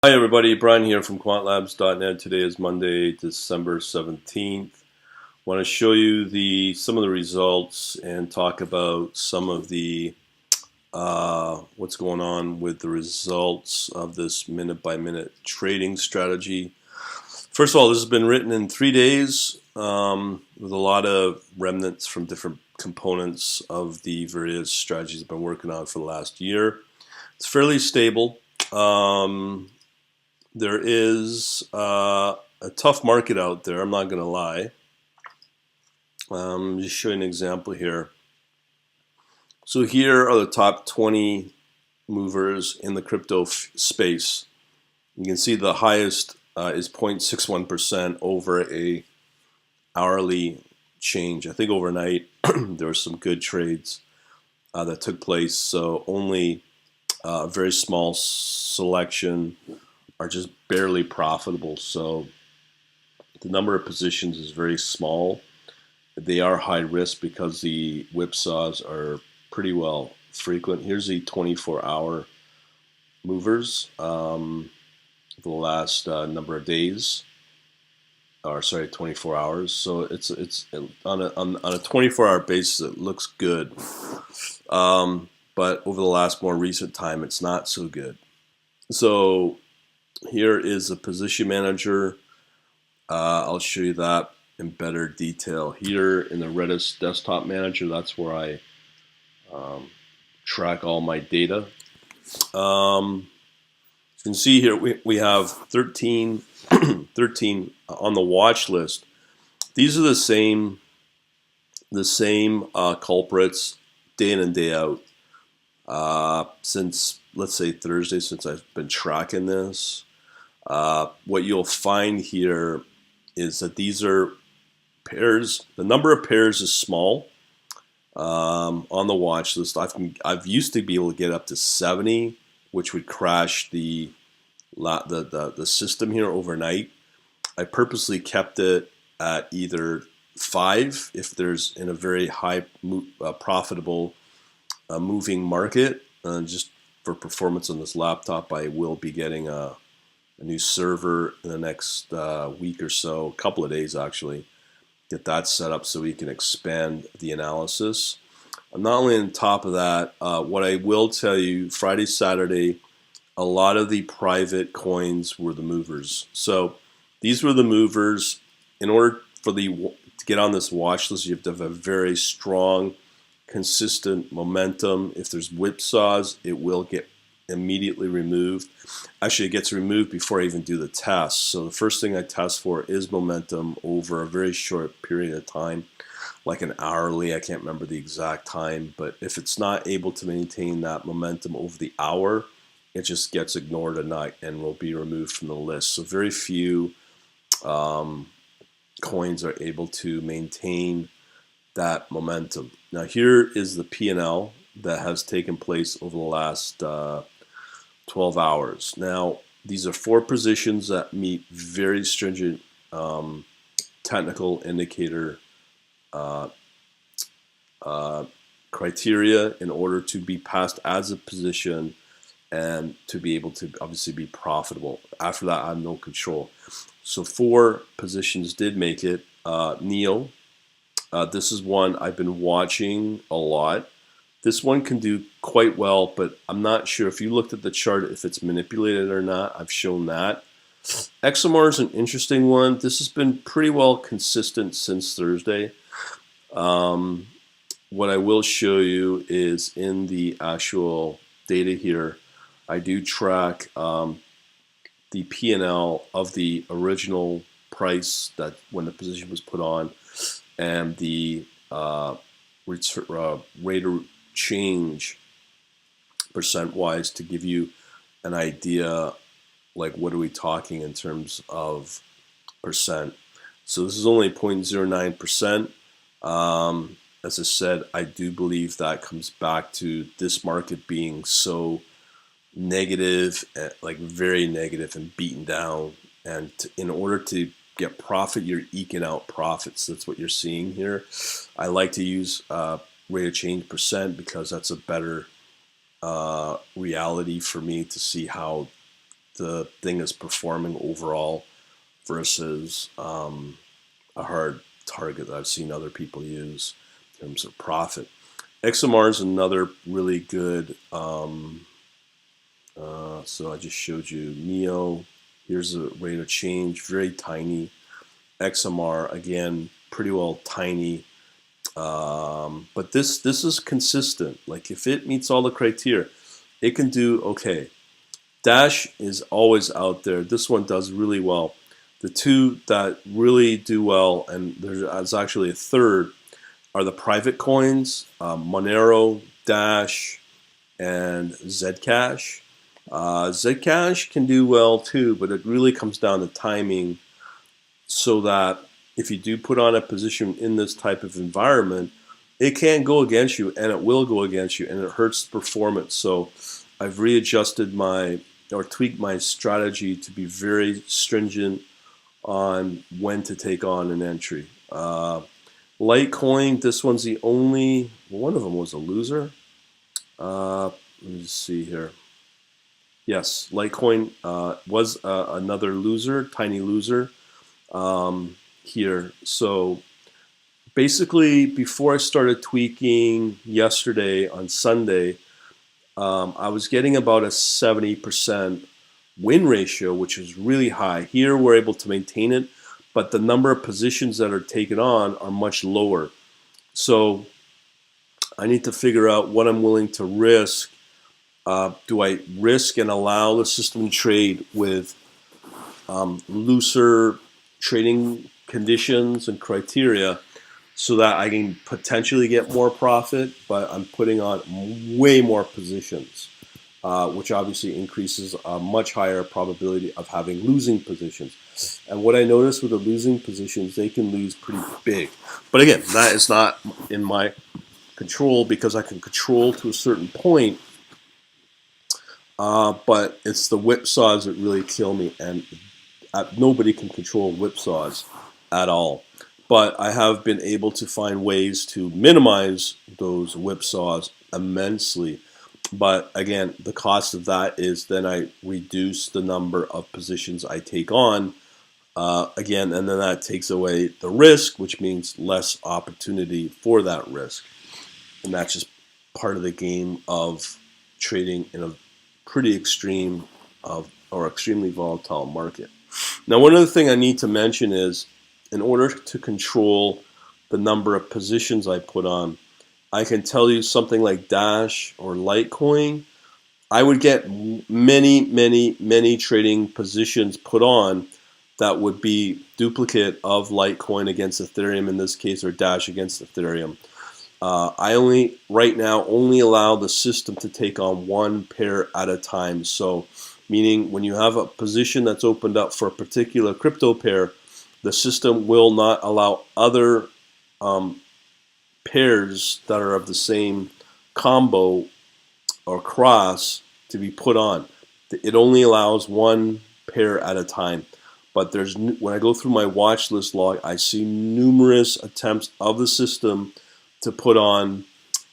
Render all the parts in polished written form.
Hi everybody, Brian here from quantlabs.net. Today is Monday, December 17th. Want to show you some of the results and talk about some of the what's going on with the results of this minute by minute trading strategy. First of all, this has been written in 3 days with a lot of remnants from different components of the various strategies I've been working on for the last year. It's fairly stable. There is a tough market out there, I'm not going to lie. Just show you an example here. So here are the top 20 movers in the crypto space. You can see the highest is 0.61% over a hourly change. I think overnight there were some good trades that took place, so only a very small selection are just barely profitable. So the number of positions is very small. They are high risk because the whipsaws are pretty well frequent. Here's the 24-hour movers for the last number of days, or sorry, 24 hours. So it's on a 24-hour basis, it looks good, but over the last more recent time, it's not so good. So here is a position manager. I'll show you that in better detail here in the Redis desktop manager. That's where I track all my data. You can see here we have 13 on the watch list. These are the same culprits day in and day out since, let's say, Thursday, since I've been tracking this. What you'll find here is that these are pairs. The number of pairs is small on the watch list. I've used to be able to get up to 70, which would crash the system here overnight. I purposely kept it at either 5 if there's in a very high profitable moving market. Just for performance on this laptop, I will be getting a new server in the next week or so, a couple of days actually, get that set up so we can expand the analysis. Not only on top of that, what I will tell you, Friday, Saturday, a lot of the private coins were the movers. So these were the movers. In order for to get on this watch list, you have to have a very strong, consistent momentum. If there's whipsaws, it will get immediately removed. Actually, it gets removed before I even do the test. So the first thing I test for is momentum over a very short period of time, like an hourly. I can't remember the exact time, but if it's not able to maintain that momentum over the hour, it just gets ignored and will be removed from the list. So very few coins are able to maintain that momentum. Now here is the P&L that has taken place over the last 12 hours. Now these are 4 positions that meet very stringent technical indicator criteria in order to be passed as a position and to be able to obviously be profitable. After that, I have no control. So 4 positions did make it. NEO, this is one I've been watching a lot. This one can do quite well, but I'm not sure if you looked at the chart if it's manipulated or not. I've shown that. XMR is an interesting one. This has been pretty well consistent since Thursday. What I will show you is in the actual data here, I do track the P&L of the original price that when the position was put on, and the rate of change percent-wise to give you an idea, like what are we talking in terms of percent. So this is only 0.09%. As I said, I do believe that comes back to this market being so negative, like very negative and beaten down, and in order to get profit, you're eking out profits. That's what you're seeing here. I like to use rate of change percent because that's a better reality for me to see how the thing is performing overall versus a hard target that I've seen other people use in terms of profit. XMR is another really good. So I just showed you NEO. Here's a rate of change, very tiny. XMR again, pretty well tiny. But this is consistent. Like if it meets all the criteria, it can do okay. Dash is always out there. This one does really well. The two that really do well, and there's actually a third, are the private coins, Monero, Dash, and Zcash. Zcash can do well too, but it really comes down to timing, so that if you do put on a position in this type of environment, it can go against you, and it will go against you, and it hurts performance. So I've readjusted or tweaked my strategy to be very stringent on when to take on an entry. Litecoin, this one's the only, one of them was a loser. Let me just see here. Yes, Litecoin was another loser, tiny loser here. So basically, before I started tweaking yesterday on Sunday, I was getting about a 70% win ratio, which is really high. Here we're able to maintain it, but the number of positions that are taken on are much lower. So I need to figure out what I'm willing to risk. Do I risk and allow the system to trade with looser trading conditions and criteria so that I can potentially get more profit, but I'm putting on way more positions, which obviously increases a much higher probability of having losing positions. And what I noticed with the losing positions, they can lose pretty big. But again, that is not in my control because I can control to a certain point, but it's the whipsaws that really kill me, and nobody can control whipsaws at all. But I have been able to find ways to minimize those whipsaws immensely. But again, the cost of that is then I reduce the number of positions I take on again, and then that takes away the risk, which means less opportunity for that risk. And that's just part of the game of trading in a pretty extreme or extremely volatile market. Now, one other thing I need to mention is, in order to control the number of positions I put on, I can tell you something like Dash or Litecoin, I would get many trading positions put on that would be duplicate of Litecoin against Ethereum in this case, or Dash against Ethereum. I right now only allow the system to take on one pair at a time. So meaning when you have a position that's opened up for a particular crypto pair, the system will not allow other pairs that are of the same combo or cross to be put on. It only allows one pair at a time. But when I go through my watch list log, I see numerous attempts of the system to put on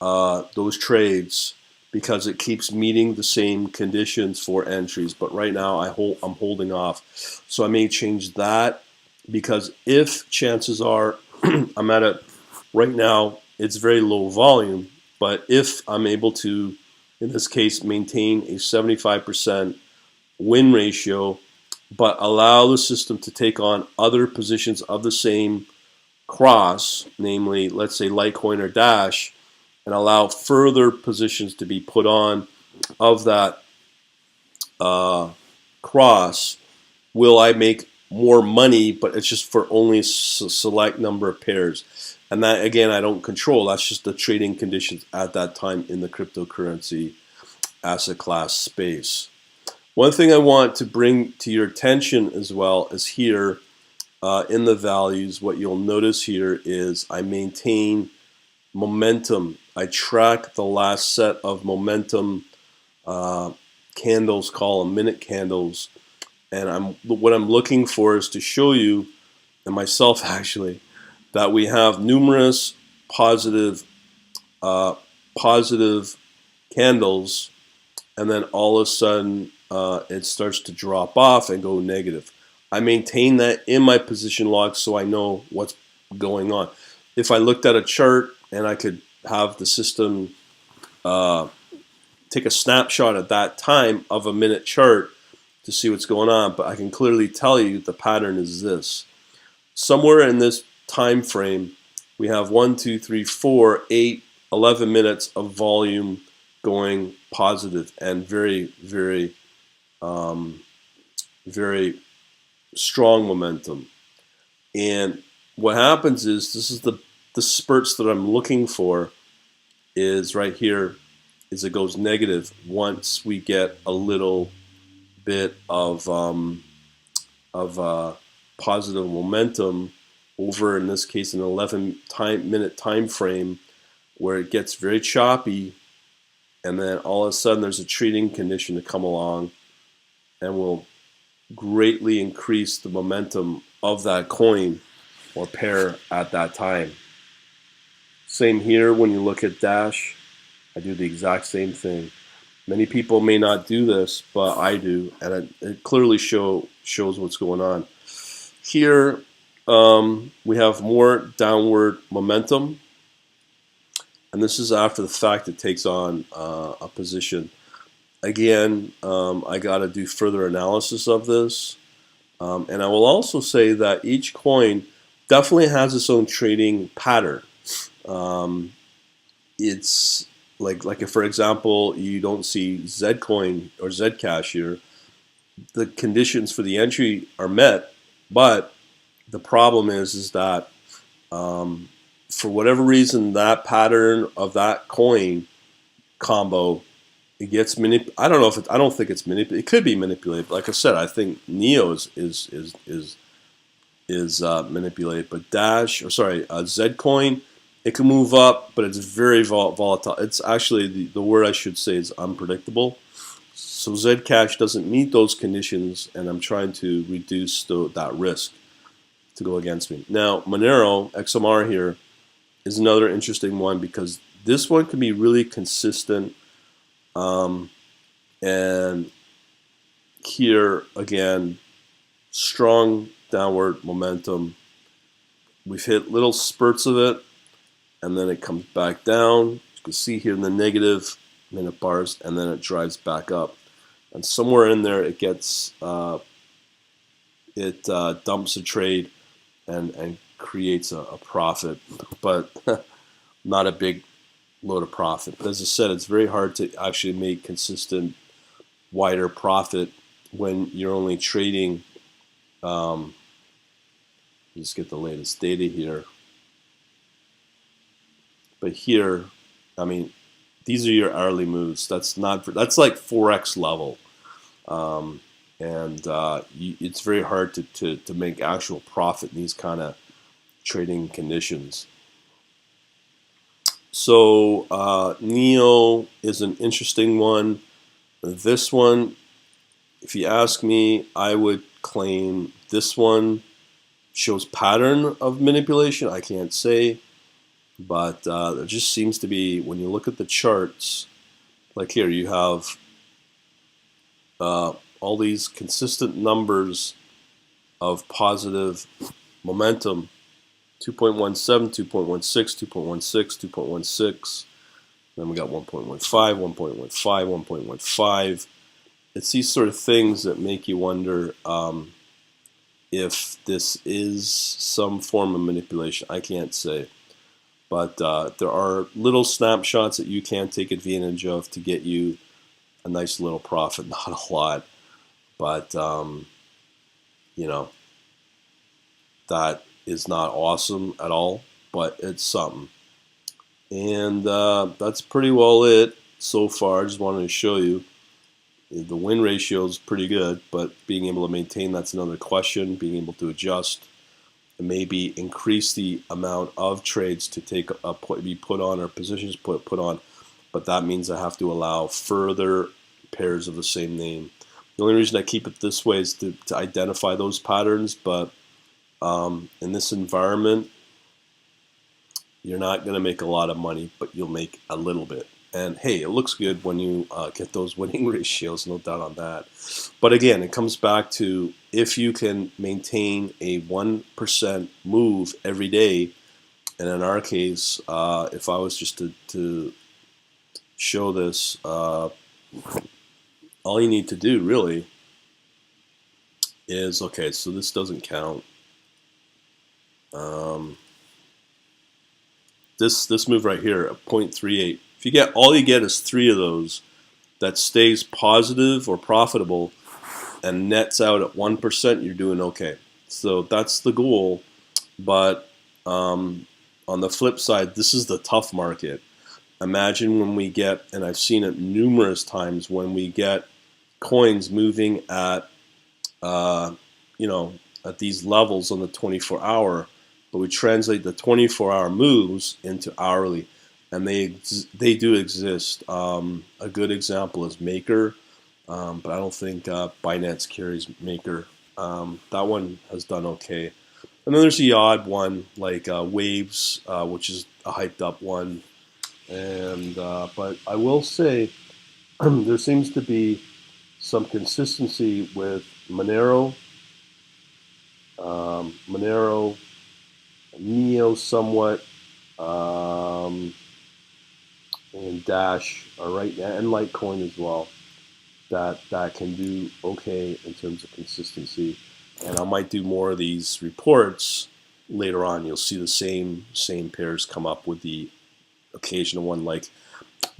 those trades because it keeps meeting the same conditions for entries. But right now I'm holding off. So I may change that, because if chances are I'm at it right now, it's very low volume, but if I'm able to, in this case, maintain a 75% win ratio, but allow the system to take on other positions of the same cross, namely, let's say Litecoin or Dash, and allow further positions to be put on of that cross, will I make more money? But it's just for only a select number of pairs. And that, again, I don't control. That's just the trading conditions at that time in the cryptocurrency asset class space. One thing I want to bring to your attention as well is here in the values, what you'll notice here is I maintain momentum. I track the last set of momentum candles, call them minute candles. And what I'm looking for is to show you, and myself actually, that we have numerous positive candles, and then all of a sudden it starts to drop off and go negative. I maintain that in my position log so I know what's going on. If I looked at a chart and I could have the system take a snapshot at that time of a minute chart to see what's going on, but I can clearly tell you the pattern is this. Somewhere in this time frame, we have 1, 2, 3, 4, 8, 11 minutes of volume going positive and very, very, very strong momentum. And what happens is, this is the spurts that I'm looking for, is right here, is it goes negative once we get a little bit of positive momentum over, in this case, an 11-minute time frame, where it gets very choppy, and then all of a sudden there's a trading condition to come along and will greatly increase the momentum of that coin or pair at that time. Same here when you look at Dash. I do the exact same thing. Many people may not do this, but I do, and it clearly shows what's going on. Here we have more downward momentum, and this is after the fact it takes on a position. Again, I got to do further analysis of this, and I will also say that each coin definitely has its own trading pattern. It's like if, for example, you don't see Zcoin or Zcash here, the conditions for the entry are met, but the problem is that for whatever reason, that pattern of that coin combo, it gets manipulated. I don't know if I don't think it's manipulated. It could be manipulated. Like I said, I think Neo is manipulated, but Zcoin, it can move up, but it's very volatile. It's actually, the word I should say is unpredictable. So Zcash doesn't meet those conditions, and I'm trying to reduce that risk to go against me. Now, Monero, XMR here, is another interesting one, because this one can be really consistent. And here, again, strong downward momentum. We've hit little spurts of it, and then it comes back down. You can see here in the negative minute bars, and then it drives back up. And somewhere in there, it gets dumps a trade and creates a profit, but not a big load of profit. But as I said, it's very hard to actually make consistent wider profit when you're only trading. Just get the latest data here. But here, I mean, these are your hourly moves. That's like 4x level, it's very hard to make actual profit in these kind of trading conditions. So Neo is an interesting one. This one, if you ask me, I would claim this one shows pattern of manipulation. I can't say, but there just seems to be, when you look at the charts, like here you have all these consistent numbers of positive momentum. 2.17, 2.16, 2.16, 2.16. Then we got 1.15, 1.15, 1.15. It's these sort of things that make you wonder if this is some form of manipulation. I can't say. But there are little snapshots that you can take advantage of to get you a nice little profit, not a lot. But, that is not awesome at all, but it's something. And that's pretty well it so far. I just wanted to show you. The win ratio is pretty good, but being able to maintain, that's another question. Being able to adjust and maybe increase the amount of trades to be put on, or positions put on, but that means I have to allow further pairs of the same name. The only reason I keep it this way is to identify those patterns, but in this environment, you're not going to make a lot of money, but you'll make a little bit. And hey, it looks good when you get those winning ratios, no doubt on that. But again, it comes back to if you can maintain a 1% move every day, and in our case, if I was just to show this, all you need to do really is, okay, so this doesn't count. This move right here at 0.38. If you get, all you get is 3 of those that stays positive or profitable and nets out at 1%, you're doing okay. So that's the goal. But on the flip side, this is the tough market. Imagine when we get, and I've seen it numerous times, when we get coins moving at, at these levels on the 24-hour, but we translate the 24-hour moves into hourly, and they do exist. A good example is Maker, but I don't think Binance carries Maker. That one has done okay. And then there's the odd one like Waves, which is a hyped up one. And but I will say there seems to be some consistency with Monero, Neo somewhat, and Dash are right now, and Litecoin as well. That can do okay in terms of consistency. And I might do more of these reports later on. You'll see the same pairs come up with the occasional one, like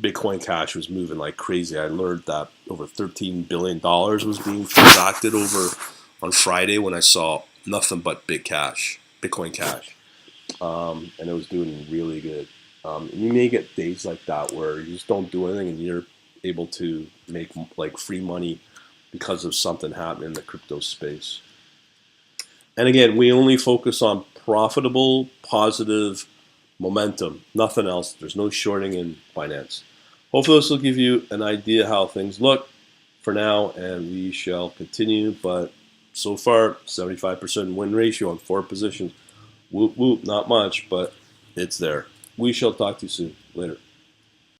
Bitcoin Cash was moving like crazy. I learned that over $13 billion was being transacted over on Friday when I saw nothing but Bitcoin Cash, and it was doing really good. And you may get days like that where you just don't do anything and you're able to make like free money because of something happening in the crypto space. And again, we only focus on profitable, positive momentum, nothing else. There's no shorting in finance. Hopefully this will give you an idea how things look for now, and we shall continue. But so far, 75% win ratio on 4 positions. Whoop, whoop, not much, but it's there. We shall talk to you soon. Later.